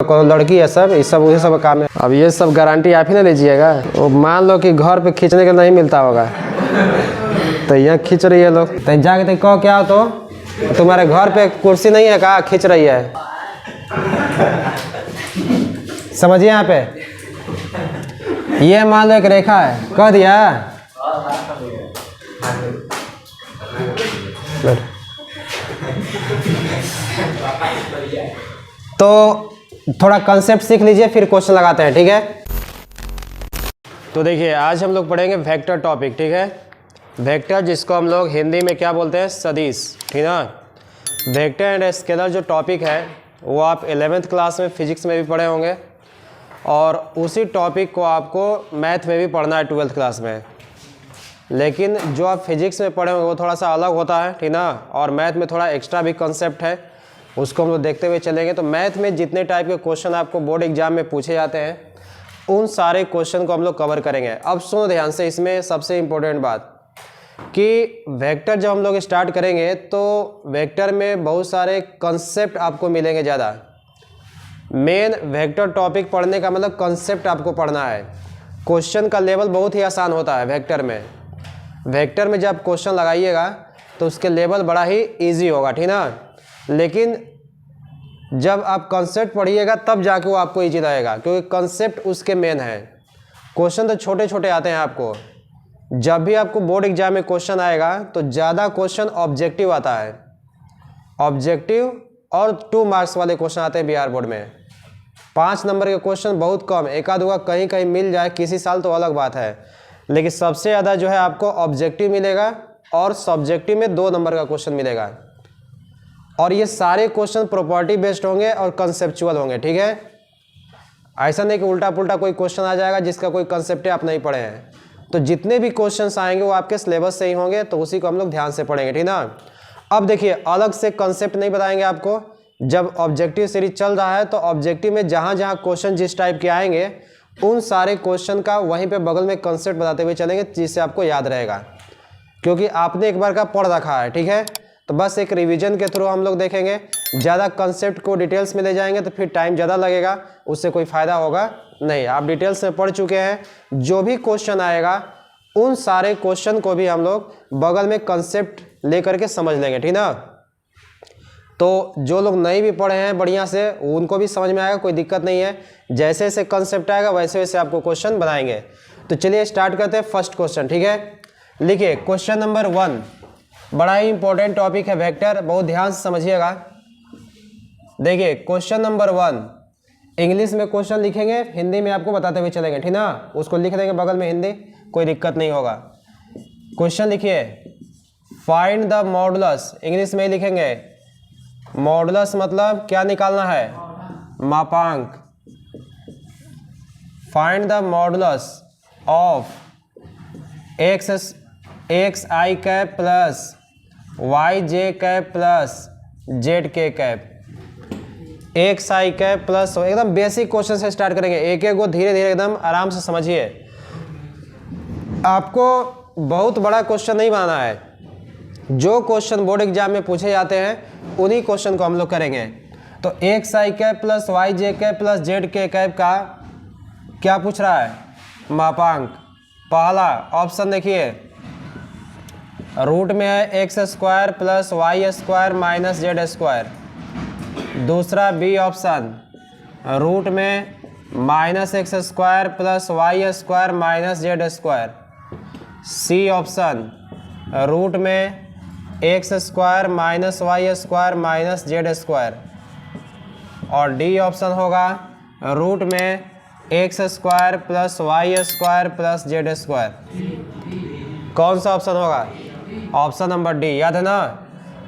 कौन लड़की है सब, ये सब वही सब काम है। अब ये सब गारंटी आप ही ना लीजिएगा। वो मान लो कि घर पे खींचने का नहीं मिलता होगा तो यहाँ खींच रही है लोग, तो जाके तो कहो क्या हो, तो तुम्हारे घर पे कुर्सी नहीं है, कहाँ खींच रही है। समझिए यहाँ पे ये मान लो एक रेखा है, कह दिया। तो थोड़ा कंसेप्ट सीख लीजिए, फिर क्वेश्चन लगाते हैं, ठीक है। तो देखिए आज हम लोग पढ़ेंगे वेक्टर टॉपिक, ठीक है। वेक्टर जिसको हम लोग हिंदी में क्या बोलते हैं, सदिश, ठीक ना। वेक्टर एंड स्केलर जो टॉपिक है वो आप 11th क्लास में फिजिक्स में भी पढ़े होंगे, और उसी टॉपिक को आपको मैथ में भी पढ़ना है 12th क्लास में। लेकिन जो आप फिजिक्स में पढ़े होंगे वो थोड़ा सा अलग होता है, ठीक ना, और मैथ में थोड़ा एक्स्ट्रा भी कंसेप्ट है, उसको हम लोग देखते हुए चलेंगे। तो मैथ में जितने टाइप के क्वेश्चन आपको बोर्ड एग्जाम में पूछे जाते हैं उन सारे क्वेश्चन को हम लोग कवर करेंगे। अब सुनो ध्यान से, इसमें सबसे इम्पोर्टेंट बात कि वेक्टर जब हम लोग स्टार्ट करेंगे तो वेक्टर में बहुत सारे कंसेप्ट आपको मिलेंगे ज़्यादा। मेन वेक्टर टॉपिक पढ़ने का मतलब कंसेप्ट आपको पढ़ना है। क्वेश्चन का लेवल बहुत ही आसान होता है वेक्टर में। वेक्टर में जब क्वेश्चन लगाइएगा तो उसके लेवल बड़ा ही ईजी होगा, ठीक ना। लेकिन जब आप कंसेप्ट पढ़िएगा तब जाके वो आपको ईजी रहेगा, क्योंकि कंसेप्ट उसके मेन है। क्वेश्चन तो छोटे छोटे आते हैं आपको। जब भी आपको बोर्ड एग्जाम में क्वेश्चन आएगा तो ज़्यादा क्वेश्चन ऑब्जेक्टिव आता है, ऑब्जेक्टिव और 2 मार्क्स वाले क्वेश्चन आते हैं बिहार बोर्ड में। 5 नंबर के क्वेश्चन बहुत कम, एक आध हुआ कहीं कहीं मिल जाए किसी साल तो अलग बात है, लेकिन सबसे ज़्यादा जो है आपको ऑब्जेक्टिव मिलेगा, और सब्जेक्टिव में 2 नंबर का क्वेश्चन मिलेगा। और ये सारे क्वेश्चन प्रॉपर्टी बेस्ड होंगे और कंसेप्चुअल होंगे, ठीक है। ऐसा नहीं कि उल्टा पुल्टा कोई क्वेश्चन आ जाएगा जिसका कोई कंसेप्ट आप नहीं पढ़े हैं। तो जितने भी क्वेश्चंस आएंगे वो आपके सिलेबस से ही होंगे, तो उसी को हम लोग ध्यान से पढ़ेंगे, ठीक ना। अब देखिए अलग से कंसेप्ट नहीं बताएंगे आपको। जब ऑब्जेक्टिव सीरीज चल रहा है तो ऑब्जेक्टिव में जहाँ जहाँ क्वेश्चन जिस टाइप के आएंगे उन सारे क्वेश्चन का वहीं पे बगल में कंसेप्ट बताते हुए चलेंगे, जिससे आपको याद रहेगा, क्योंकि आपने एक बार का पढ़ रखा है, ठीक है। तो बस एक रिवीजन के थ्रू हम लोग देखेंगे। ज़्यादा कंसेप्ट को डिटेल्स में ले जाएंगे तो फिर टाइम ज़्यादा लगेगा, उससे कोई फ़ायदा होगा नहीं। आप डिटेल्स में पढ़ चुके हैं, जो भी क्वेश्चन आएगा उन सारे क्वेश्चन को भी हम लोग बगल में कंसेप्ट ले करके समझ लेंगे, ठीक ना। तो जो लोग नहीं भी पढ़े हैं बढ़िया से उनको भी समझ में आएगा, कोई दिक्कत नहीं है। जैसे जैसे कंसेप्ट आएगा वैसे वैसे आपको क्वेश्चन बनाएंगे। तो चलिए स्टार्ट करते हैं फर्स्ट क्वेश्चन, ठीक है। लिखिए क्वेश्चन नंबर 1, बड़ा ही इंपॉर्टेंट टॉपिक है वेक्टर, बहुत ध्यान से समझिएगा। देखिए क्वेश्चन नंबर 1, इंग्लिश में क्वेश्चन लिखेंगे, हिंदी में आपको बताते हुए चलेंगे, ठीक ना। उसको लिख देंगे बगल में हिंदी, कोई दिक्कत नहीं होगा। क्वेश्चन लिखिए फाइंड द मॉडुलस, इंग्लिश में ही लिखेंगे। मॉडुलस मतलब क्या निकालना है, मापांक। Find the modulus of X I cap plus Y J cap plus Z के कैप। एक्स आई कैप प्लस, एकदम बेसिक क्वेश्चन से स्टार्ट करेंगे, एक एक को धीरे धीरे एकदम आराम से समझिए। आपको बहुत बड़ा क्वेश्चन नहीं बनाना है, जो क्वेश्चन बोर्ड एग्जाम में पूछे जाते हैं उन्हीं क्वेश्चन को हम लोग करेंगे। तो एक्स आई कैप प्लस वाई जे कैप प्लस जेड के कैप का क्या पूछ रहा है, मापांक। पहला ऑप्शन देखिए, रूट में है x square plus Y square minus z square. दूसरा बी ऑप्शन, रूट में minus x square plus Y square minus z square. C option, root में x square minus y square minus z square. और D option होगा, root में x square plus Y square plus Z square. कौन सा option होगा, option number D. याद है ना,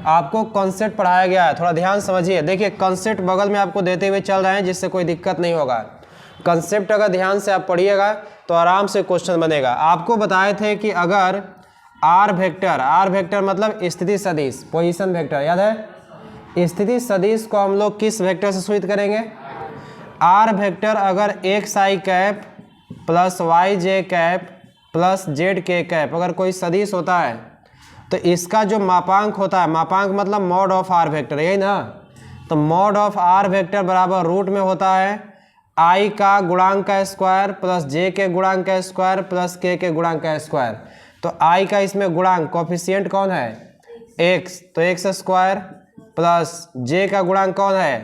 आपको कॉन्सेप्ट पढ़ाया गया है, थोड़ा ध्यान समझिए। देखिए कॉन्सेप्ट बगल में आपको देते हुए चल रहे हैं, जिससे कोई दिक्कत नहीं होगा। कॉन्सेप्ट अगर ध्यान से आप पढ़िएगा तो आराम से क्वेश्चन बनेगा। आपको बताए थे कि अगर आर वेक्टर मतलब स्थिति सदिश, पोजीशन वेक्टर, याद है। स्थिति सदिश को हम लोग किस वेक्टर से सूचित करेंगे, आर वेक्टर अगर एक्स आई कैप प्लस वाई जे कैप प्लस जेड के कैप अगर कोई सदिश होता है तो इसका जो मापांक होता है, मापांक मतलब मॉड ऑफ आर वेक्टर, यही ना। तो मॉड ऑफ आर वेक्टर बराबर रूट में होता है आई का गुणांक का स्क्वायर प्लस जे के गुणांक का स्क्वायर प्लस के गुणांक का स्क्वायर। तो आई का इसमें गुणांक कोफिशिएंट कौन है एक्स, तो एक्स स्क्वायर प्लस जे का गुणांक कौन है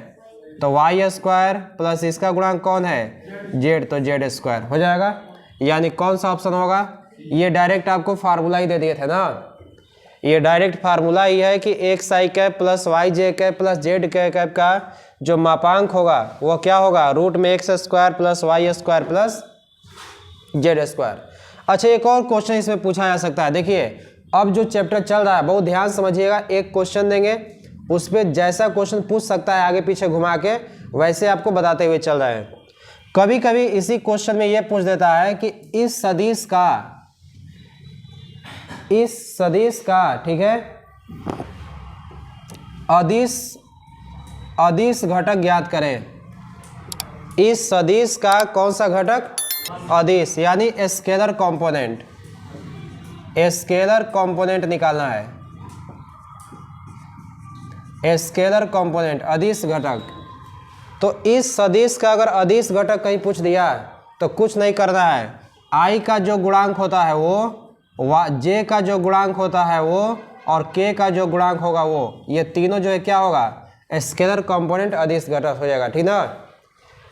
तो वाई स्क्वायर प्लस इसका गुणांक कौन है जेड, तो जेड स्क्वायर हो जाएगा। यानी कौन सा ऑप्शन होगा, ये डायरेक्ट आपको फार्मूला ही दे दिए थे ना, ये डायरेक्ट फार्मूला ही है कि एक्स आई कैप प्लस वाई जे कैप प्लस जेड कैप का जो मापांक होगा वो क्या होगा रूट में x square plus Y square plus Z square. अच्छा एक और क्वेश्चन इसमें पूछा जा सकता है। देखिए अब जो चैप्टर चल रहा है बहुत ध्यान समझिएगा, एक क्वेश्चन देंगे उस पर जैसा क्वेश्चन पूछ सकता है आगे पीछे घुमा के वैसे आपको बताते हुए चल रहे हैं। कभी कभी इसी क्वेश्चन में ये पूछ देता है कि इस सदिश का ठीक है अदिश घटक ज्ञात करें। इस सदिश का कौन सा घटक अदिश, यानी स्केलर कंपोनेंट निकालना है, स्केलर कंपोनेंट अदिश घटक। तो इस सदिश का अगर अदिश घटक कहीं पूछ दिया तो कुछ नहीं करना है, आई का जो गुणांक होता है वो, जे का जो गुणांक होता है वो और के का जो गुणांक होगा वो, ये तीनों जो है क्या होगा स्केलर कंपोनेंट अदिश घटक हो जाएगा, ठीक ना।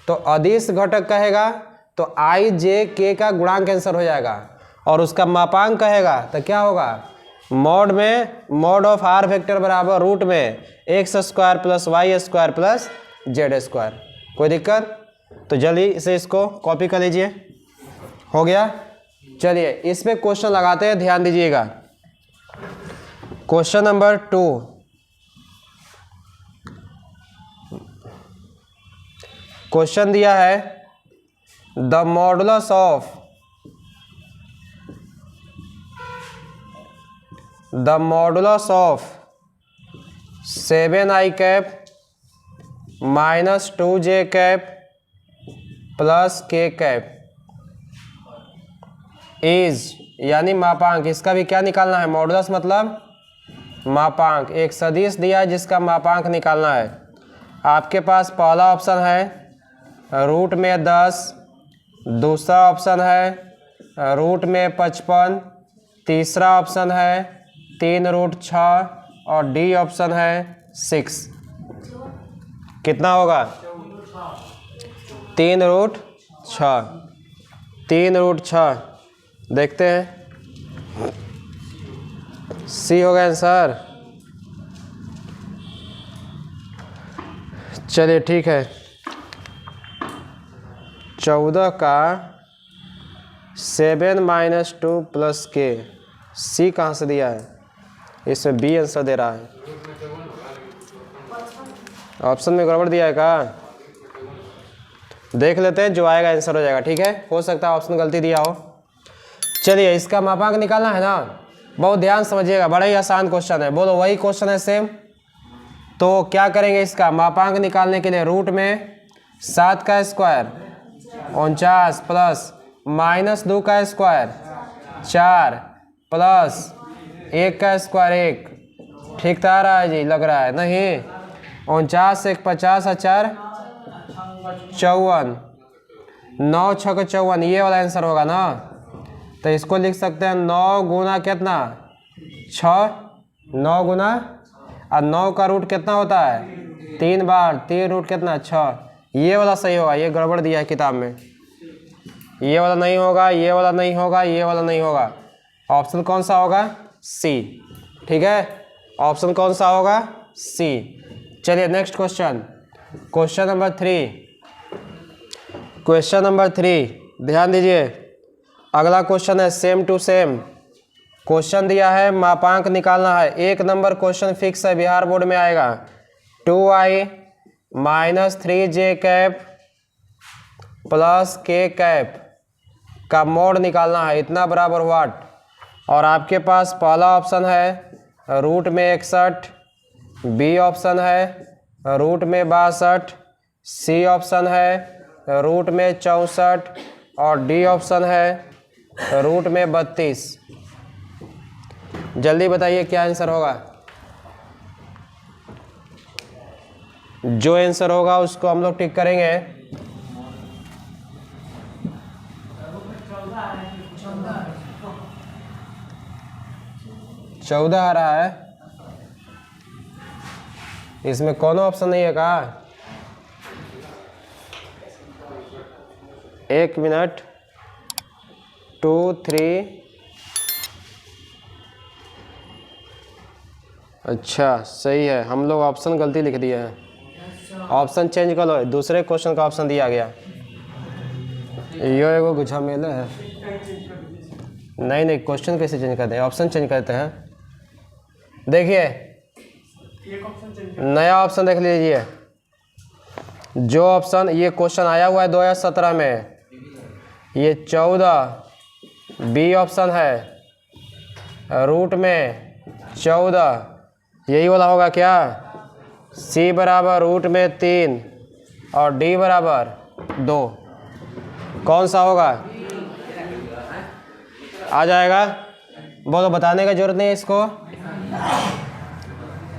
तो अदिश घटक कहेगा तो आई जे के का गुणांक आंसर हो जाएगा और उसका मापांक कहेगा तो क्या होगा मॉड ऑफ आर वेक्टर बराबर रूट में x square plus Y square plus Z square. कोई दिक्कत, तो जल्दी इसे इसको कॉपी कर लीजिए, हो गया। चलिए इसमें क्वेश्चन लगाते हैं, ध्यान दीजिएगा। क्वेश्चन नंबर 2, क्वेश्चन दिया है the modulus of 7i cap minus 2j cap plus के कैप इज, यानी मापांक, इसका भी क्या निकालना है मॉडुलस मतलब मापांक। एक सदिश दिया है जिसका मापांक निकालना है। आपके पास पहला ऑप्शन है रूट में 10, दूसरा ऑप्शन है रूट में 55, तीसरा ऑप्शन है 3 रूट 6 और डी ऑप्शन है 6। कितना होगा 3 रूट 6, देखते हैं सी होगा आंसर। चलिए ठीक है, 14 का 7 माइनस 2 प्लस के, सी कहाँ से दिया है, इसमें बी आंसर दे रहा है, ऑप्शन में गड़बड़ दिया है का, देख लेते हैं जो आएगा आंसर हो जाएगा, ठीक है। हो सकता है ऑप्शन गलती दिया हो। चलिए इसका मापांक निकालना है ना, बहुत ध्यान समझिएगा, बड़ा ही आसान क्वेश्चन है। बोलो वही क्वेश्चन है सेम। तो क्या करेंगे, इसका मापांक निकालने के लिए रूट में 7 का स्क्वायर 49 प्लस माइनस 2 का स्क्वायर 4 प्लस 1 का स्क्वायर 1, ठीक तो आ रहा है जी, लग रहा है नहीं, 49 1 50 और 4 54, 9 6 का 54, ये वाला आंसर होगा ना। तो इसको लिख सकते हैं 9 गुना कितना 6, 9 गुना और 9 का रूट कितना होता है 3 बार, 3 रूट कितना 6, ये वाला सही होगा। ये गड़बड़ दिया है किताब में, ये वाला नहीं होगा, ये वाला नहीं होगा, ये वाला नहीं होगा। ऑप्शन कौन सा होगा सी, ठीक है, ऑप्शन कौन सा होगा सी। चलिए नेक्स्ट क्वेश्चन, क्वेश्चन नंबर 3, ध्यान दीजिए। अगला क्वेश्चन है सेम टू सेम क्वेश्चन दिया है, मापांक निकालना है। 1 नंबर क्वेश्चन फिक्स है, बिहार बोर्ड में आएगा। 2i minus 3j cap plus के कैप का मोड निकालना है, इतना बराबर वाट। और आपके पास पहला ऑप्शन है रूट में 61, बी ऑप्शन है रूट में 62, सी ऑप्शन है रूट में 64 और डी ऑप्शन है रूट में 32। जल्दी बताइए क्या आंसर होगा। जो आंसर होगा उसको हम लोग टिक करेंगे। 14 आ रहा है, इसमें कौन ऑप्शन नहीं है कहा? 1 मिनट 2 3। अच्छा सही है, हम लोग ऑप्शन गलती लिख दिए हैं, ऑप्शन चेंज कर लो, दूसरे क्वेश्चन का ऑप्शन दिया गया। यो एगो गुच्छा मेले है। नहीं क्वेश्चन कैसे चेंज करते हैं, ऑप्शन चेंज करते हैं। देखिए नया ऑप्शन देख लीजिए, जो ऑप्शन ये क्वेश्चन आया हुआ है 2017 में, ये 14 बी ऑप्शन है, रूट में 14 यही वाला होगा क्या? सी बराबर रूट में 3 और डी बराबर 2, कौन सा होगा? आ जाएगा। बोलो, बताने की जरूरत नहीं है इसको,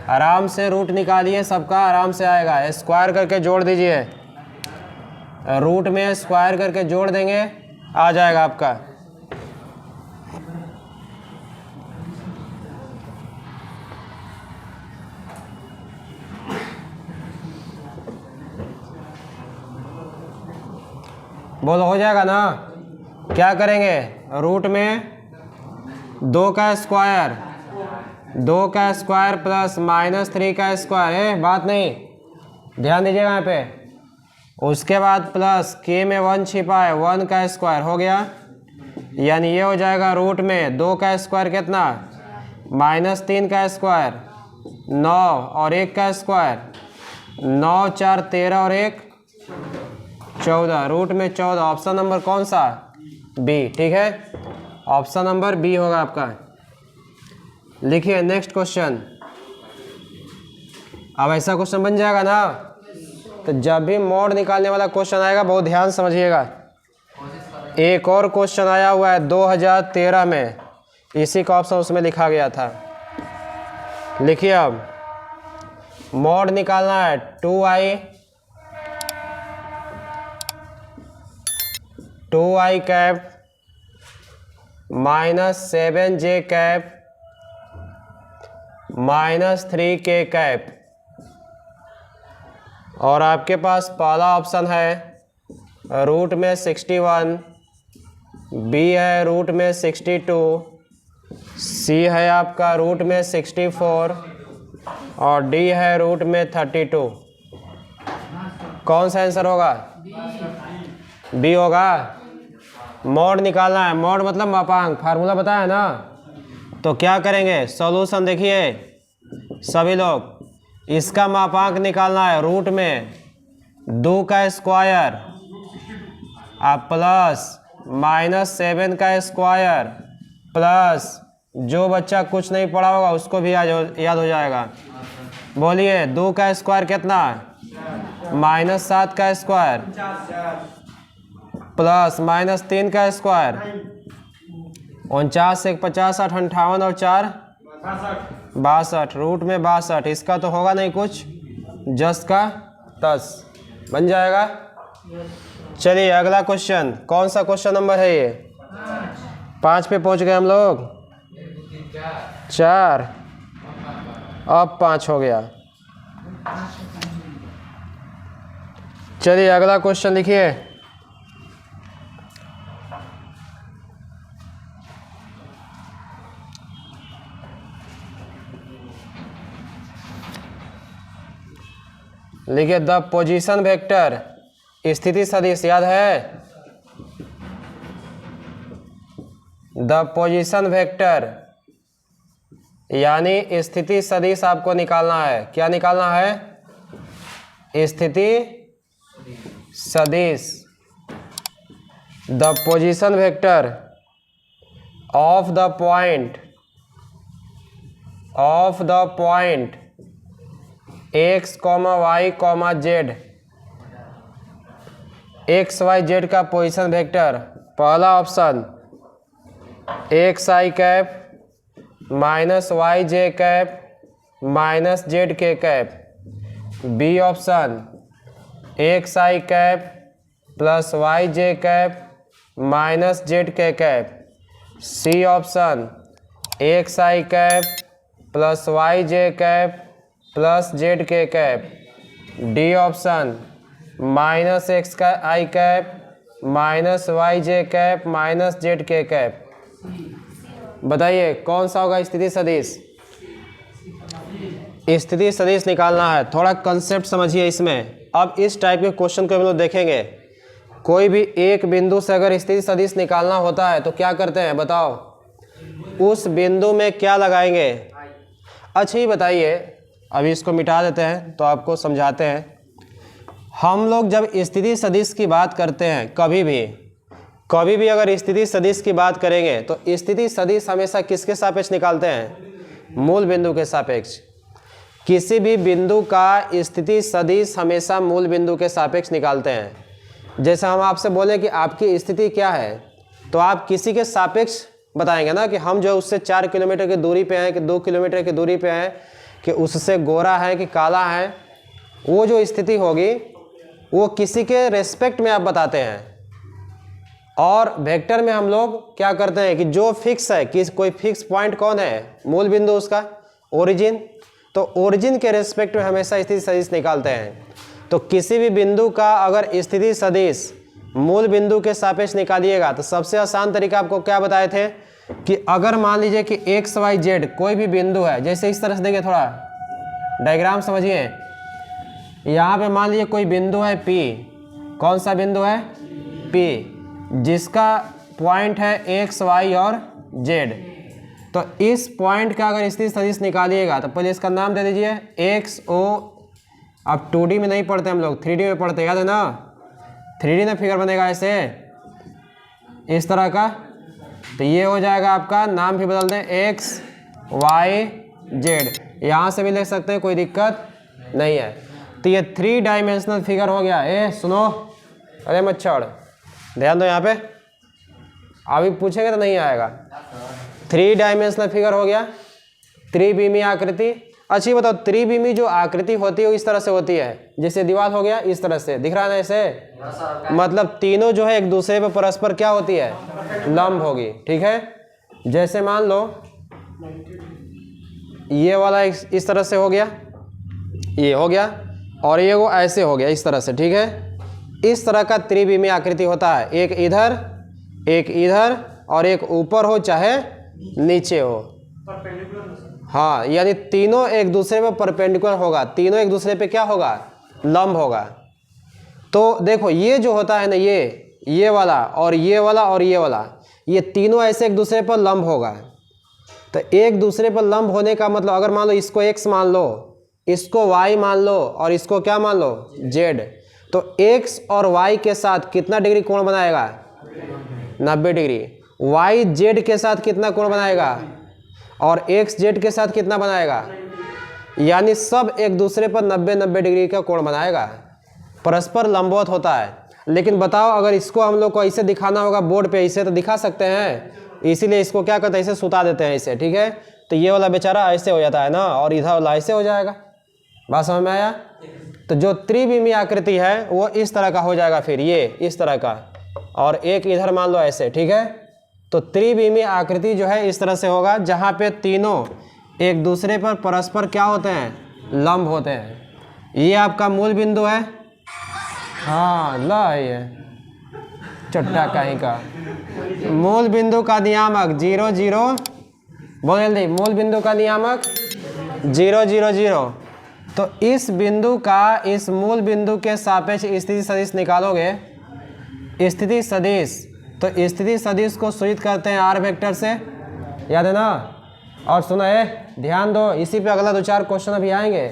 आराम से रूट निकालिए, सबका आराम से आएगा। स्क्वायर करके जोड़ दीजिए, रूट में स्क्वायर करके जोड़ देंगे, आ जाएगा आपका। बोलो हो जाएगा ना? क्या करेंगे? रूट में 2 का स्क्वायर प्लस -3 का स्क्वायर है, बात नहीं, ध्यान दीजिएगा यहाँ पे। उसके बाद प्लस के में 1 छिपा है, 1 का स्क्वायर हो गया, यानी ये हो जाएगा रूट में 2 का स्क्वायर कितना? -3 का स्क्वायर 9 और 1 का स्क्वायर 9 4 13 और 1 14, रूट में 14। ऑप्शन नंबर कौन सा? बी, ठीक है, ऑप्शन नंबर बी होगा आपका। लिखिए नेक्स्ट क्वेश्चन। अब ऐसा क्वेश्चन बन जाएगा ना, तो जब भी मोड निकालने वाला क्वेश्चन आएगा बहुत ध्यान समझिएगा। एक और क्वेश्चन आया हुआ है 2013 में, इसी का ऑप्शन उसमें लिखा गया था। लिखिए अब मोड निकालना है 2i cap -7j cap -3k cap, और आपके पास पहला ऑप्शन है रूट में 61, बी है रूट में 62, सी है आपका रूट में 64 और डी है रूट में 32। कौन सा आंसर होगा? बी होगा। मोड निकालना है, मोड मतलब मापांक, फार्मूला बताया ना। तो क्या करेंगे? सॉल्यूशन देखिए सभी लोग, इसका मापांक निकालना है, रूट में 2 का स्क्वायर आप प्लस -7 का स्क्वायर प्लस, जो बच्चा कुछ नहीं पढ़ा होगा उसको भी याद हो जाएगा। बोलिए 2 का स्क्वायर कितना? -7 का स्क्वायर प्लस -3 का स्क्वायर 49 1 50 8 58 और 4 62, रूट में 62। इसका तो होगा नहीं कुछ, जस का तस बन जाएगा। चलिए अगला क्वेश्चन, कौन सा क्वेश्चन नंबर है ये? 5 पे पहुंच गए हम लोग, 4 अब 5 हो गया। चलिए अगला क्वेश्चन लिखिए। लिखिए द पोजीशन वेक्टर, स्थिति सदिश याद है? द पोजीशन वेक्टर यानी स्थिति सदिश आपको निकालना है। क्या निकालना है? स्थिति सदिश। The position vector of the point x, y, z, x y z का पोजीशन वेक्टर, पहला option xi cap -yj cap -zk cap, B option x आई कैप प्लस वाई जे कैप माइनस जेड के कैप, सी ऑप्शन एक्स आई cap plus Y जे cap plus Z के cap, D option minus x का i cap minus y J cap minus z के cap. बताइए कौन सा होगा स्थिति सदिश? स्थिति सदिश निकालना है, थोड़ा कंसेप्ट समझिए इसमें। अब इस टाइप के क्वेश्चन को हम लोग देखेंगे। कोई भी एक बिंदु से अगर स्थिति सदिश निकालना होता है तो क्या करते हैं बताओ? उस बिंदु में क्या लगाएंगे? अच्छा ही बताइए, अभी इसको मिटा देते हैं तो आपको समझाते हैं। हम लोग जब स्थिति सदिश की बात करते हैं, कभी भी अगर स्थिति सदिश की बात करेंगे तो स्थिति सदिश हमेशा किसके सापेक्ष निकालते हैं? मूल बिंदु के सापेक्ष। किसी भी बिंदु का स्थिति सदिश हमेशा मूल बिंदु के सापेक्ष निकालते हैं। जैसे हम आपसे बोले कि आपकी स्थिति क्या है, तो आप किसी के सापेक्ष बताएंगे ना कि हम जो उससे 4 किलोमीटर की दूरी पे हैं कि 2 किलोमीटर की दूरी पे हैं, कि उससे गोरा है कि काला है। वो जो स्थिति होगी वो किसी के रेस्पेक्ट में आप बताते हैं। और वेक्टर में हम लोग क्या करते हैं कि जो फिक्स है, कि कोई फिक्स पॉइंट कौन है? मूल बिंदु, उसका ओरिजिन। तो ओरिजिन के रेस्पेक्ट में हमेशा स्थिति सदिश निकालते हैं। तो किसी भी बिंदु का अगर स्थिति सदिश मूल बिंदु के सापेक्ष निकालिएगा तो सबसे आसान तरीका आपको क्या बताए थे कि अगर मान लीजिए कि एक्स वाई जेड कोई भी बिंदु है, जैसे इस तरह से देखिए, थोड़ा डायग्राम समझिए। यहाँ पे मान लीजिए कोई बिंदु है P। कौन सा बिंदु है? P, जिसका पॉइंट है एक्स वाई और जेड। तो इस पॉइंट का अगर स्थिति सदिश निकालिएगा तो पहले इसका नाम दे दीजिए एक्स ओ। अब 2D में नहीं पढ़ते हम लोग, 3D में पढ़ते, याद है ना? 3D में फिगर बनेगा ऐसे, इस तरह का। तो ये हो जाएगा आपका, नाम भी बदल दें, एक्स वाई जेड। यहाँ से भी लिख सकते हैं, कोई दिक्कत नहीं है। तो ये 3 डायमेंशनल फिगर हो गया। सुनो, अरे मच्छर ध्यान दो यहाँ पे, अभी पूछेंगे तो नहीं आएगा। 3 डायमेंशनल फिगर हो गया, त्रिविमीय आकृति। अच्छी बताओ, त्रिविमीय जो आकृति होती है वो इस तरह से होती है, जैसे दीवार हो गया इस तरह से, दिख रहा है ना ऐसे? मतलब तीनों जो है एक दूसरे पे परस्पर क्या होती है? लंब होगी। ठीक है, जैसे मान लो ये वाला इस तरह से हो गया, ये हो गया, और ये वो ऐसे हो गया इस तरह से। ठीक है, इस तरह का त्रिविमीय आकृति होता है। एक इधर और एक ऊपर हो चाहे नीचे हो। हाँ, यानी तीनों एक दूसरे पे परपेंडिकुलर होगा, तीनों एक दूसरे पे क्या होगा? लंब होगा। तो देखो ये जो होता है ना, ये वाला और ये वाला और ये वाला, ये तीनों ऐसे एक दूसरे पर लंब होगा। तो एक दूसरे पर लंब होने का मतलब, अगर मान लो इसको x मान लो, इसको y मान लो और इसको क्या मान लो? z। तो x और y के साथ कितना डिग्री कोण बनाएगा? 90 डिग्री। y z के साथ कितना कोण बनाएगा? और x z के साथ कितना बनाएगा? यानी सब एक दूसरे पर 90-90 डिग्री का कोण बनाएगा, परस्पर लंबवत होता है। लेकिन बताओ, अगर इसको हम लोग को ऐसे दिखाना होगा बोर्ड पे, ऐसे तो दिखा सकते हैं, इसीलिए इसको क्या करते हैं, ऐसे सुता देते हैं ऐसे। ठीक है, तो ये वाला बेचारा ऐसे हो जाता है ना, और इधर वाला ऐसे हो जाएगा। बात समझ में आया? तो जो त्रिविमीय आकृति है वो इस तरह का हो जाएगा, फिर ये इस तरह का, और एक इधर मान लो ऐसे। ठीक है, तो त्रिविमीय आकृति जो है इस तरह से होगा, जहाँ पे तीनों एक दूसरे पर परस्पर क्या होते हैं? लंब होते हैं। ये आपका मूल बिंदु है। हाँ, ला ये चट्टा कहीं का मूल बिंदु का नियामक 0 0, बोल जल्दी, मूल बिंदु का नियामक 0 0 0। तो इस बिंदु का इस मूल बिंदु के सापेक्ष स्थिति सदिश निकालोगे, स्थिति सदिश, तो स्थिति सदिश को सूचित करते हैं आर वेक्टर से, याद है ना? और सुनो, ध्यान दो, इसी पे अगला 2-4 क्वेश्चन अभी आएंगे।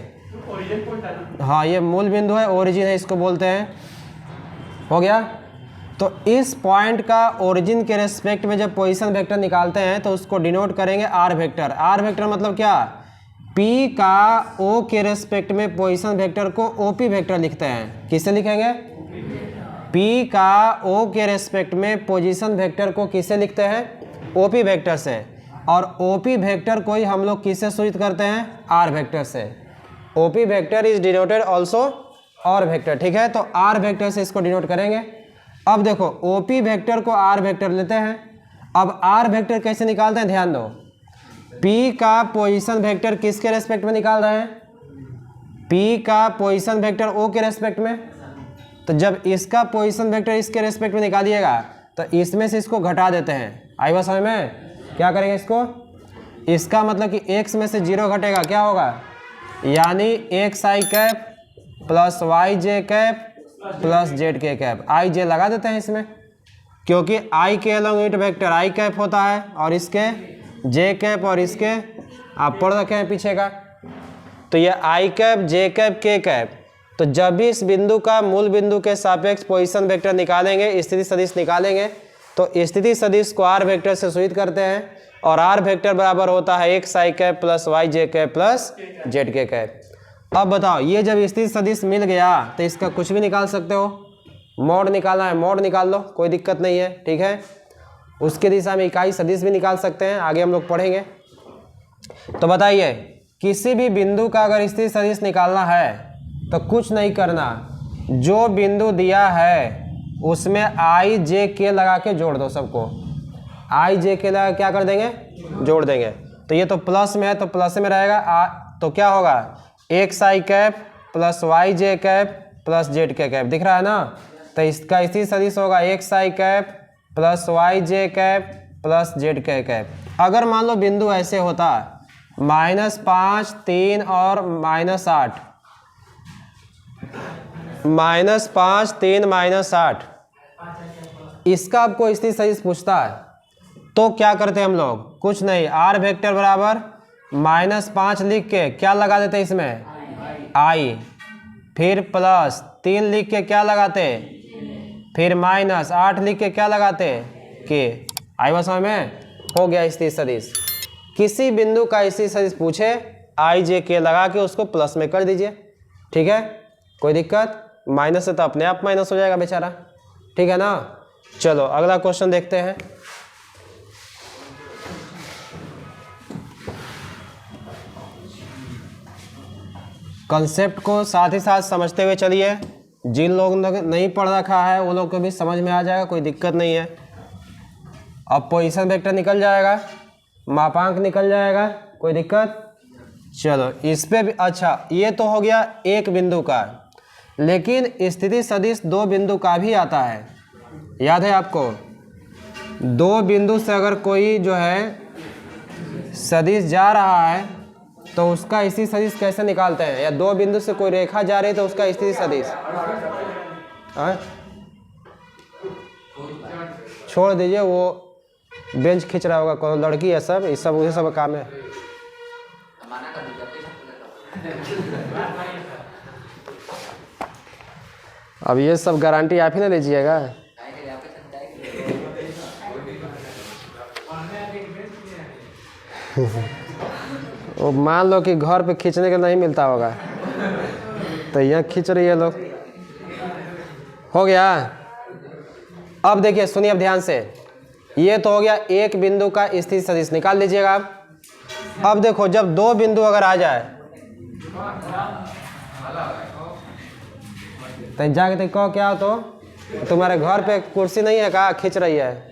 हाँ, ये मूल बिंदु है, ओरिजिन है, इसको बोलते हैं। हो गया? तो इस पॉइंट का ओरिजिन के रेस्पेक्ट में जब पोजीशन वेक्टर निकालते हैं तो उसको डिनोट करेंगे आर वेक्टर। आर वेक्टर मतलब क्या? P का O के रेस्पेक्ट में पोजीशन वेक्टर को OP वेक्टर लिखते हैं। किससे लिखेंगे? P का O के रेस्पेक्ट में पोजीशन वेक्टर को किससे लिखते हैं? OP वेक्टर से। और OP वेक्टर को ही हम लोग किससे सूचित करते हैं? R वेक्टर से। OP vector is denoted also और वेक्टर, ठीक है। तो आर वेक्टर से इसको डिनोट करेंगे। अब देखो OP वेक्टर को आर वेक्टर लेते हैं। अब आर वेक्टर कैसे निकालते हैं, ध्यान दो। P का पोजीशन वेक्टर किसके रेस्पेक्ट में निकाल रहे हैं, P का पोजीशन वेक्टर O के रेस्पेक्ट में। तो जब इसका पोजीशन वेक्टर इसके रेस्पेक्ट में निकालिएगा तो इसमें से इसको घटा देते हैं। आई बात समझ में? क्या करेंगे इसको, इसका मतलब कि x में से 0 घटेगा, क्या होगा, यानी xi cap plus yj cap plus zk cap. ij लगा देते हैं इसमें, क्योंकि i के along unit vector i cap होता है और इसके j कैप और इसके आप पढ़ रखे हैं पीछे का। तो ये i cap j cap k cap. तो जब भी इस बिंदु का मूल बिंदु के सापेक्ष पोजीशन वेक्टर निकालेंगे, स्थिति सदिश निकालेंगे, तो स्थिति सदिश को आर वेक्टर से सूचित करते हैं और आर वेक्टर बराबर होता है xi cap plus yj cap plus zk cap. अब बताओ, ये जब स्थिति सदिश मिल गया तो इसका कुछ भी निकाल सकते हो। मोड निकालना है, मोड निकाल लो, कोई दिक्कत नहीं है, ठीक है। उसके दिशा में इकाई सदिश भी निकाल सकते हैं, आगे हम लोग पढ़ेंगे। तो बताइए, किसी भी बिंदु का अगर स्थिति सदिश निकालना है तो कुछ नहीं करना, जो बिंदु दिया है उसमें i j k लगा के जोड़ दो सबको। i j k लगा क्या कर देंगे, जोड़ देंगे। तो ये तो प्लस में है तो प्लस में रहेगा, तो क्या होगा, xi cap plus yj cap plus zk cap, दिख रहा है ना। तो इसका स्थिति सदिश होगा xi cap plus yj cap plus zk cap. अगर मान लो बिंदु ऐसे होता -5 3 और -8, -5 3 -8, इसका आपको स्थिति सदिश पूछता है तो क्या करते हैं हम लोग, कुछ नहीं, आर वेक्टर बराबर -5 लिख के क्या लगा देते इसमें, i, फिर प्लस 3 लिख के क्या लगाते, फिर -8 लिख के क्या लगाते, k। आई बात समझ में? हो गया स्थिति सदिश। किसी बिंदु का स्थिति सदिश पूछे, i j k लगा के उसको प्लस में कर दीजिए, ठीक है, कोई दिक्कत। माइनस से तो अपने आप माइनस हो जाएगा बेचारा, ठीक है ना। चलो अगला क्वेश्चन देखते हैं। कंसेप्ट को साथ ही साथ समझते हुए चलिए। जिन लोगों ने नहीं पढ़ रखा है वो लोग को भी समझ में आ जाएगा, कोई दिक्कत नहीं है। अब पोजीशन वेक्टर निकल जाएगा, मापांक निकल जाएगा, कोई दिक्कत। चलो इस पे भी, अच्छा ये तो हो गया एक बिंदु का, लेकिन स्थिति सदिश 2 बिंदु का भी आता है, याद है आपको। 2 बिंदु से अगर कोई जो है सदिश जा रहा है तो उसका स्थिति सदिश कैसे निकालते हैं, या 2 बिंदु से कोई रेखा जा रही है तो उसका स्थिति सदिश, छोड़ दीजिए, वो बेंच खींच रहा होगा, कौन लड़की है, सब ये सब वही सब काम है। अब ये सब गारंटी आप ही ना लीजिएगा। वो मान लो कि घर पे खींचने का नहीं मिलता होगा तो यहाँ खींच रही है लोग। हो गया। अब देखिए, सुनिए अब ध्यान से, ये तो हो गया एक बिंदु का स्थिति सदिश, निकाल लीजिएगा आप। अब देखो, जब 2 बिंदु अगर आ जाए तो जाके देखो क्या हो, तो तुम्हारे घर पे कुर्सी नहीं है, कहाँ खींच रही है।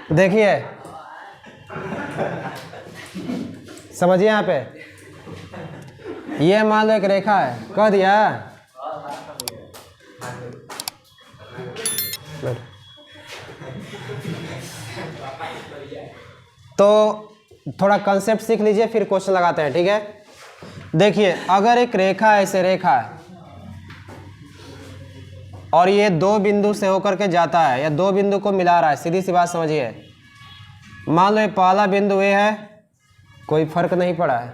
देखिए समझिए, यहाँ पे ये मान लो एक रेखा है, कह दिया। तो थोड़ा कंसेप्ट सीख लीजिए, फिर क्वेश्चन लगाते हैं, ठीक है। देखिए, अगर एक रेखा ऐसे रेखा है और ये 2 बिंदु से होकर के जाता है या 2 बिंदु को मिला रहा है, सीधी सी बात समझिए। मान लो ये पहला बिंदु ए है, कोई फर्क नहीं पड़ा है,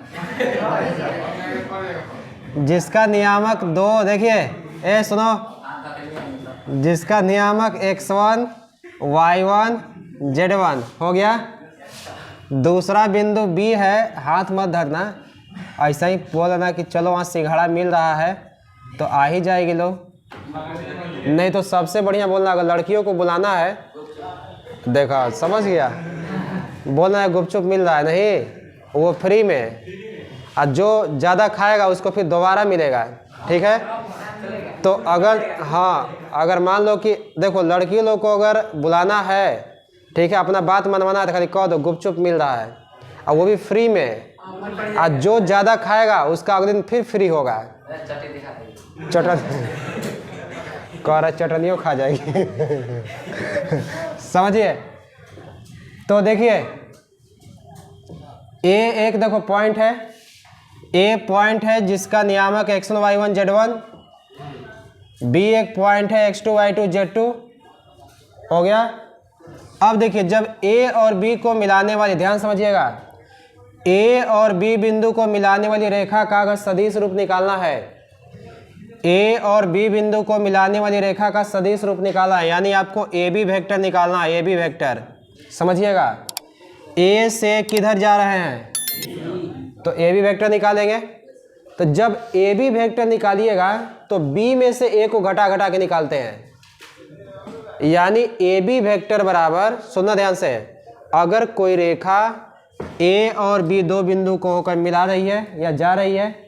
जिसका नियामक 2, देखिए ए सुनो, जिसका नियामक x1 y1 z1 हो गया। दूसरा बिंदु B है, हाथ मत धरना, ऐसा ही बोलना कि चलो वहाँ सिंघाड़ा मिल रहा है तो आ ही जाएगी लोग। नहीं तो सबसे बढ़िया बोलना, अगर लड़कियों को बुलाना है देखा, समझ गया। बोलना है गुपचुप मिल रहा है, नहीं, वो फ्री में, और जो ज़्यादा खाएगा उसको फिर दोबारा मिलेगा, ठीक है। तो अगर, हाँ, अगर मान लो कि देखो लड़की लोग को अगर बुलाना है, ठीक है, अपना बात मनवाना है तो खाली कह दो गुपचुप मिल रहा है, और वो भी फ्री में, और जो ज़्यादा खाएगा उसका अगले दिन फिर फ्री होगा। चटनी कह रहा चटनियों खा जाएगी। समझिए। तो देखिए ए एक देखो पॉइंट है, ए पॉइंट है जिसका नियामक x1 y1 z1, बी एक पॉइंट है x2 y2 z2, हो गया। अब देखिए जब ए और बी को मिलाने वाली, ध्यान समझिएगा, ए और बी बिंदु को मिलाने वाली रेखा का अगर सदिश रूप निकालना है, ए और बी बिंदु को मिलाने वाली रेखा का सदिश रूप निकालना है, यानी आपको ए बी वेक्टर निकालना है, ए बी वेक्टर, समझिएगा। ए से किधर जा रहे हैं, तो ए बी वेक्टर निकालेंगे। तो जब ए बी वेक्टर निकालिएगा तो बी में से ए को घटा घटा के निकालते हैं, यानी ए बी वेक्टर बराबर, सुनना ध्यान से, अगर कोई रेखा ए और बी दो बिंदु को होकर मिला रही है या जा रही है,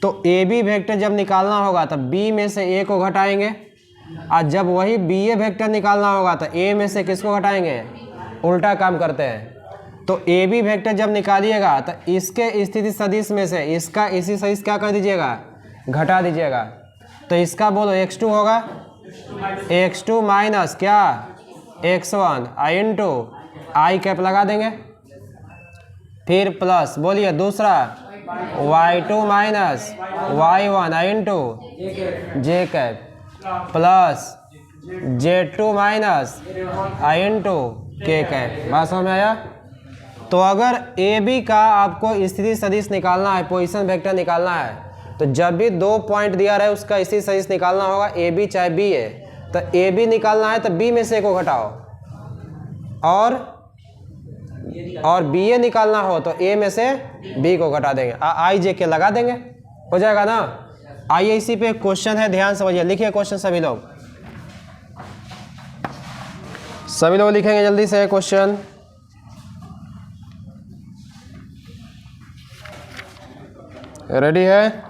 तो ए बी वेक्टर जब निकालना होगा तो बी में से ए को घटाएंगे, और जब वही बी ए वेक्टर निकालना होगा तो ए में से किसको घटाएंगे, उल्टा काम करते हैं। तो ए बी वेक्टर जब निकालिएगा तो इसके स्थिति सदिश में से इसका इसी सदिश क्या कर दीजिएगा, घटा दीजिएगा। तो इसका बोलो x2 होगा, x2 माइनस क्या, x1 आई इंटू आई कैप लगा देंगे, फिर प्लस, बोलिए दूसरा y2 माइनस y1 आई इंटू जे कैप, प्लस z2 माइनस आई इंटू के कैप। बात समझ में आया। तो अगर ए बी का आपको स्थिति सदिश निकालना है, पोजीशन वेक्टर निकालना है, तो जब भी दो पॉइंट दिया रहे उसका स्थिति सदिश निकालना होगा, ए बी चाहे बी है, तो ए बी निकालना है तो बी में से ए को घटाओ, और बी ए निकालना हो तो ए में से बी को घटा देंगे, आई जे के लगा देंगे, हो जाएगा ना। आइए इसी पे क्वेश्चन है, ध्यान समझिए, लिखिए क्वेश्चन सभी लोग, सभी लोग लिखेंगे जल्दी से क्वेश्चन। रेडी है?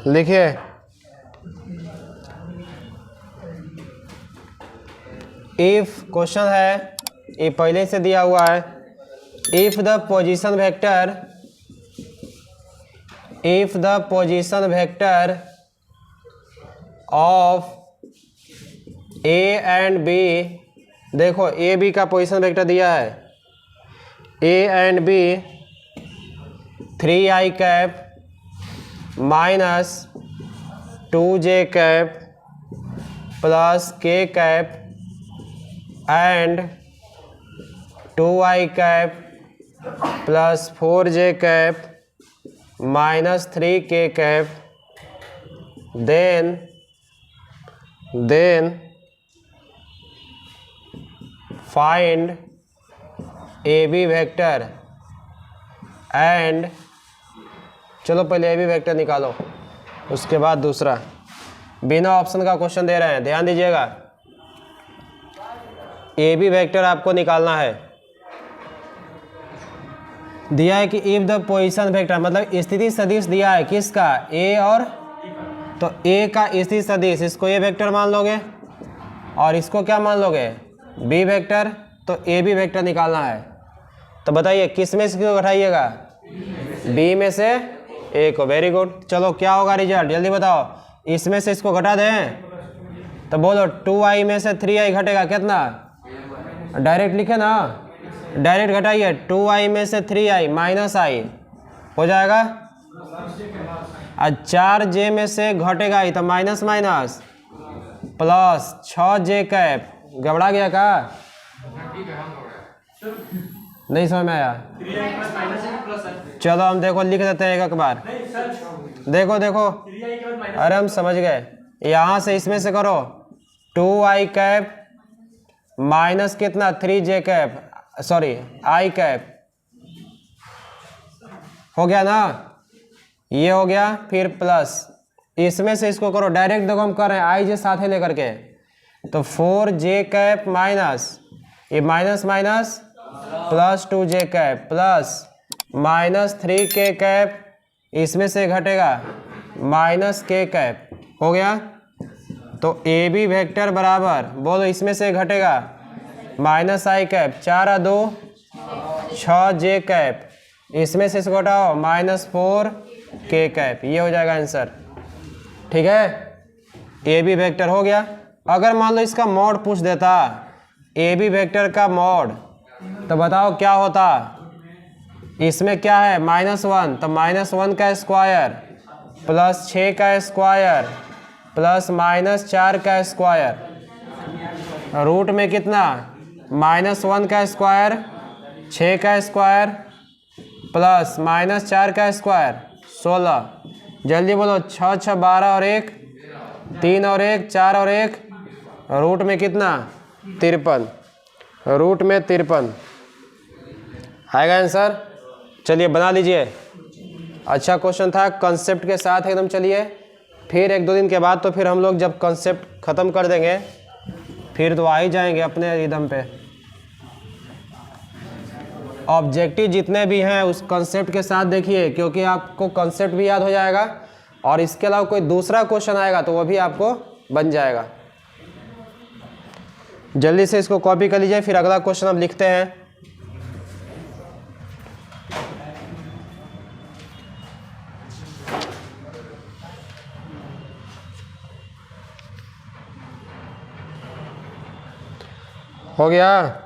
लिखिए, इफ क्वेश्चन है, ये पहले से दिया हुआ है, if the position vector of A and B, देखो ए बी का पोजीशन वेक्टर दिया है, A and B 3i cap minus 2j cap plus k cap and 2i cap plus 4j cap minus 3k cap, then find A B vector and, चलो पहले ए B vector निकालो, उसके बाद दूसरा। बिना ऑप्शन का क्वेश्चन दे रहे हैं, ध्यान दीजिएगा। ए बी वेक्टर आपको निकालना है, दिया है कि इफ द पोजीशन वेक्टर, मतलब स्थिति सदिश दिया है किसका, ए और, तो ए का स्थिति सदिश, इसको ए वेक्टर मान लोगे और इसको क्या मान लोगे, बी वेक्टर। तो ए बी वेक्टर निकालना है, तो बताइए किस में से किसको घटाइएगा, बी में से ए को। Very good. चलो क्या होगा रिजल्ट, जल्दी बताओ। इसमें से इसको घटा दें तो बोलो 2i में से 3i घटेगा कितना, डायरेक्ट लिखे ना, डायरेक्ट घटाइए, 2i में से 3i माइनस i हो जाएगा, और 4j में से घटेगा ही तो minus minus plus 6j cap, गबड़ा गया का, नहीं समझ में आया। चलो हम देखो लिख देते हैं एक बार, देखो, अरे हम समझ गए, यहाँ से इसमें से करो 2i कैप माइनस कितना 3j cap, sorry i cap, हो गया ना, ये हो गया। फिर प्लस इसमें से इसको करो, डायरेक्ट देखो हम कर रहे हैं i जे साथ है लेकर के, तो 4j कैप माइनस ये minus minus plus 2j cap plus minus 3k cap, इसमें से घटेगा माइनस k कैप, हो गया। तो ए बी वेक्टर बराबर बोलो इसमें से घटेगा माइनस i कैप, 4 और 2 6j कैप, इसमें से इसको घटाओ माइनस 4k कैप, ये हो जाएगा आंसर। ठीक है, ए बी वेक्टर हो गया। अगर मान लो इसका मॉड पूछ देता, ए बी वेक्टर का मॉड, तो बताओ क्या होता। इसमें क्या है -1, तो -1 का स्क्वायर प्लस 6 का स्क्वायर प्लस -4 का स्क्वायर, रूट में कितना -1 का स्क्वायर 6 का स्क्वायर प्लस -4 का स्क्वायर 16, जल्दी बोलो 6 6 12 और 1 3 और 1 4 और 1, रूट में कितना 53, रूट में 53 आएगा आंसर। चलिए बना लीजिए, अच्छा क्वेश्चन था, कंसेप्ट के साथ एकदम। चलिए फिर 1-2 दिन के बाद तो फिर हम लोग जब कंसेप्ट ख़त्म कर देंगे फिर तो आ ही जाएंगे अपने रिदम पे। ऑब्जेक्टिव जितने भी हैं उस कंसेप्ट के साथ देखिए, क्योंकि आपको कंसेप्ट भी याद हो जाएगा और इसके अलावा कोई दूसरा क्वेश्चन आएगा तो वो भी आपको बन जाएगा। जल्दी से इसको कॉपी कर लीजिए, फिर अगला क्वेश्चन हम लिखते हैं। हो गया,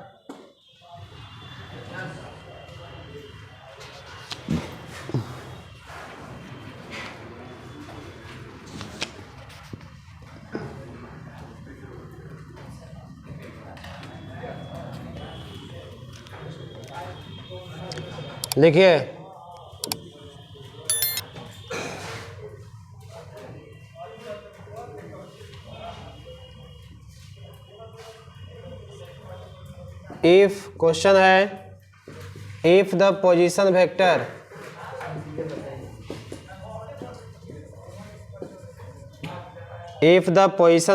लिखिए इफ, क्वेश्चन है if the position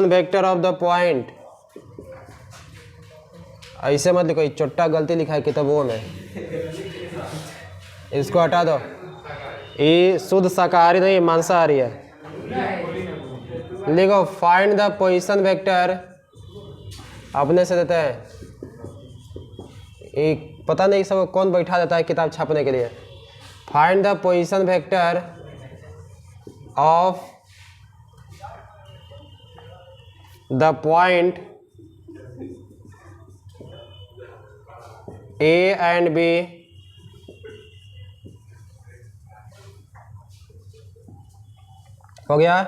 vector of the point, ऐसे मत लिखो, छोटा गलती लिखा है किताबों में, इसको हटा दो, ये शुद्ध शाकाहारी नहीं मांसाहारी है। लिखो फाइंड द पोजीशन वेक्टर, अपने से देते हैं, एक पता नहीं सब कौन बैठा देता है किताब छापने के लिए। Find the position vector of the point A and B हो गया।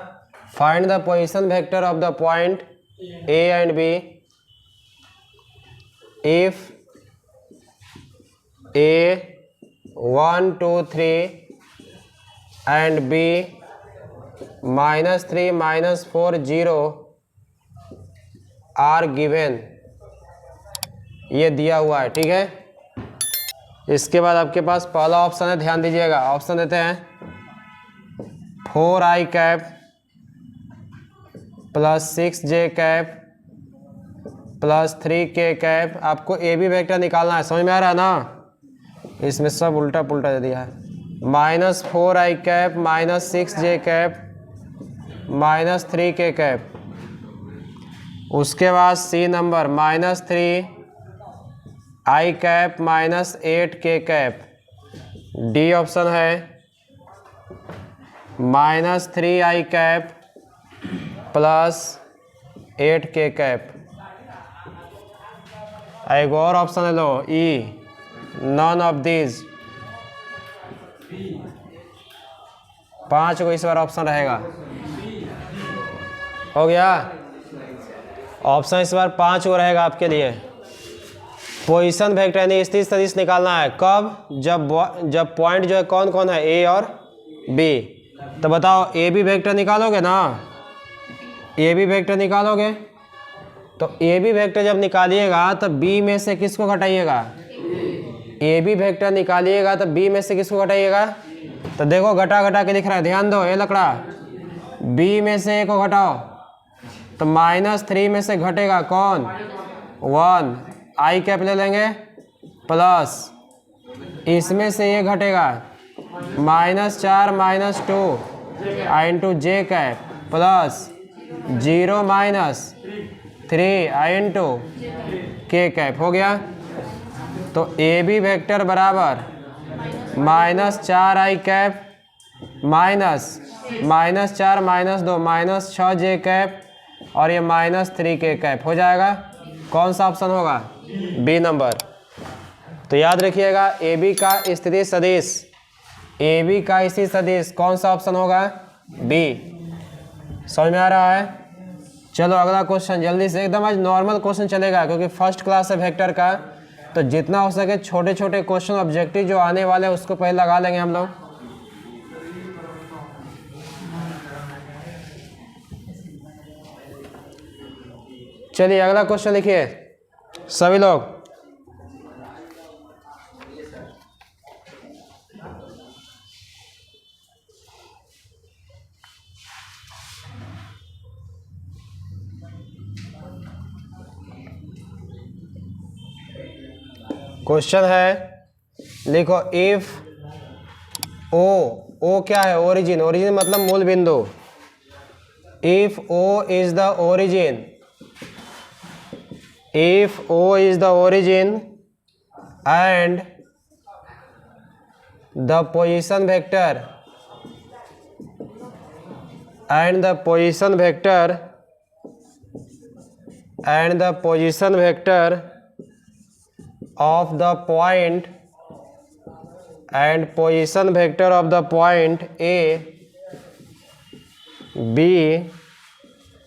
Find the position vector of the point A and B if A 1 2 3 and B -3 -4 0 are given, ये दिया हुआ है। ठीक है, इसके बाद आपके पास पहला ऑप्शन है, ध्यान दीजिएगा। ऑप्शन देते हैं 4i cap plus 6j cap plus 3k cap. आपको ए बी वेक्टर निकालना है, समझ में आ रहा है ना? इसमें सब उल्टा पुल्टा दे दिया है। -4i cap -6j cap -3k cap. उसके बाद C number -3i cap -8k cap. D option है -3i cap plus 8k cap. एक और ऑप्शन है लो, ई नॉन ऑफ दीज। 5 को इस बार ऑप्शन रहेगा। हो गया, ऑप्शन इस बार 5 को रहेगा आपके लिए। पोजीशन वेक्टर यानी स्थिति सदिश निकालना है कब, जब पॉइंट जो है कौन कौन है, ए और बी। तो बताओ ए बी वेक्टर निकालोगे ना, ए बी वेक्टर निकालोगे तो ए बी वेक्टर जब निकालिएगा तो बी में से किसको घटाइएगा, ए बी वेक्टर निकालिएगा तो बी में से किसको घटाइएगा, तो देखो घटा घटा के लिख रहा है, ध्यान दो, ये लकड़ा बी में से ए को घटाओ तो -3 में से घटेगा कौन, 1, आई कैप ले लेंगे प्लस इसमें से ये घटेगा -4 -2 आई इंटू जे कैप प्लस 0 -3 आई इंटू के कैप। हो गया। तो ए बी वेक्टर बराबर -4 आई कैप -4 -2 -6 जे कैप और ये -3 के कैप हो जाएगा। कौन सा ऑप्शन होगा, बी नंबर। तो याद रखिएगा ए बी का स्थिति सदिश, ए बी का स्थिति सदिश कौन सा ऑप्शन होगा, बी। समझ में आ रहा है। चलो अगला क्वेश्चन जल्दी से, एकदम आज नॉर्मल क्वेश्चन चलेगा क्योंकि फर्स्ट क्लास है वेक्टर का, तो जितना हो सके छोटे छोटे क्वेश्चन ऑब्जेक्टिव जो आने वाले हैं उसको पहले लगा लेंगे हम लोग। चलिए अगला क्वेश्चन लिखिए सभी लोग। क्वेश्चन है, लिखो इफ ओ क्या है, ओरिजिन, ओरिजिन मतलब मूल बिंदु। If O is the origin, if O is the origin and the position vector of the point A B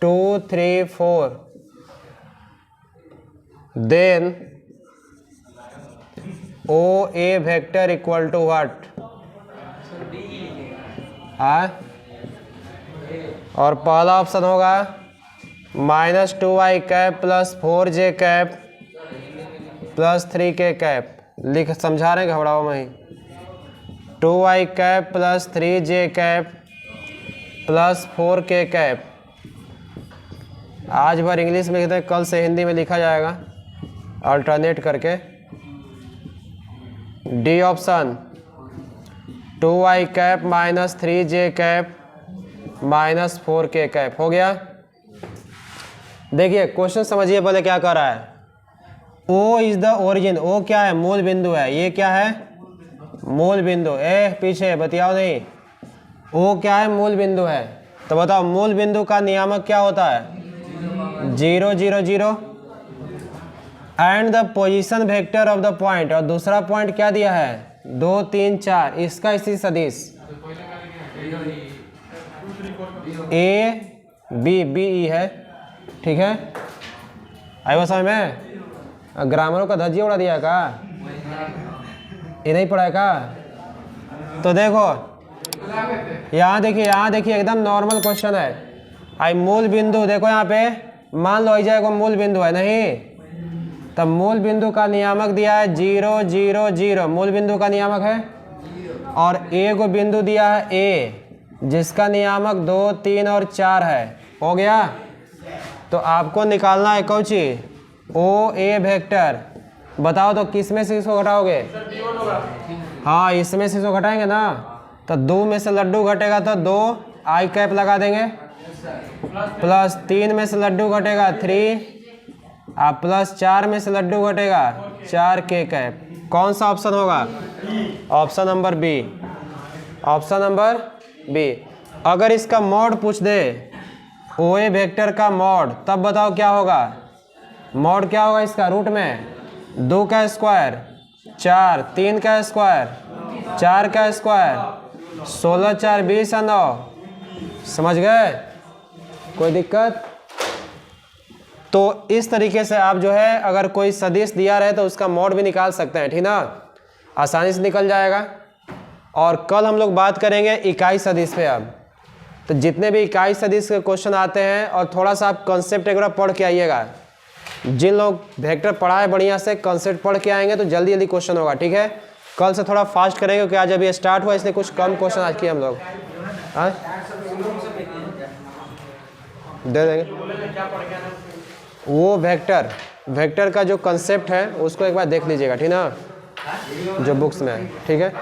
2 3 4 then OA vector equal to what, और पहला ऑप्शन होगा -2i cap plus 4j cap plus 3k cap. लिख समझा रहे हैं, घबराओ नहीं। 2i cap plus 3j cap plus 4k cap. आज भर इंग्लिश में लिखते हैं, कल से हिंदी में लिखा जाएगा अल्टरनेट करके। D option 2i cap minus 3j cap minus 4k cap. हो गया। देखिए क्वेश्चन समझिए पहले क्या कर रहा है। O is the origin, O क्या है, मूल बिंदु है। ये क्या है, मूल बिंदु। पीछे बतियाओ नहीं। O क्या है, मूल बिंदु है। तो बताओ मूल बिंदु का नियामक क्या होता है, 0 0 0 and the position vector of the point. और दूसरा पॉइंट क्या दिया है, 2 3 4। इसका स्थिति सदिश A B B E है। ठीक है, आई वो समझ में। ग्रामरों का धज्जिया उड़ा दिया का, ये नहीं पढ़ा है का। तो देखो यहाँ देखिए एकदम नॉर्मल क्वेश्चन है। आई मूल बिंदु, देखो यहाँ पे मान लो जाएगा मूल बिंदु है नहीं, तब मूल बिंदु का नियामक दिया है 0 0 0। मूल बिंदु का नियामक है। और A को बिंदु दिया है A जिसका नियामक 2 3 और 4 है। हो गया। तो आपको निकालना है कौची, ओ ए वेक्टर। बताओ तो किस में से इसको घटाओगे, हाँ इसमें से इसको घटाएंगे ना। तो 2 में से लड्डू घटेगा तो 2 आई कैप लगा देंगे, प्लस 3 में से लड्डू घटेगा 3, प्लस 4 में से लड्डू घटेगा 4 के कैप। कौन सा ऑप्शन होगा, option number B. Option number B. अगर इसका मॉड पूछ दे, ओ ए वेक्टर का मॉड, तब बताओ क्या होगा। मॉड क्या होगा इसका, रूट में 2 का स्क्वायर 4, 3 का स्क्वायर 4 का स्क्वायर, 16 4 20 और 9। समझ गए, कोई दिक्कत। तो इस तरीके से आप जो है अगर कोई सदिश दिया रहे तो उसका मॉड भी निकाल सकते हैं, ठीक ना, आसानी से निकल जाएगा। और कल हम लोग बात करेंगे इकाई सदिश पे। अब तो जितने भी इकाई सदिश के क्वेश्चन आते हैं, और थोड़ा सा आप कॉन्सेप्ट एक बार पढ़ के आइएगा, जिन लोग वेक्टर पढ़ा है बढ़िया से, कंसेप्ट पढ़ के आएंगे तो जल्दी जल्दी क्वेश्चन होगा, ठीक है। कल से थोड़ा फास्ट करेंगे क्योंकि आज अभी स्टार्ट हुआ, इसलिए कुछ कम क्वेश्चन आज किए हम लोग। दे देंगे वो वेक्टर का जो कंसेप्ट है उसको एक बार देख लीजिएगा, ठीक ना, जो बुक्स में है, ठीक है।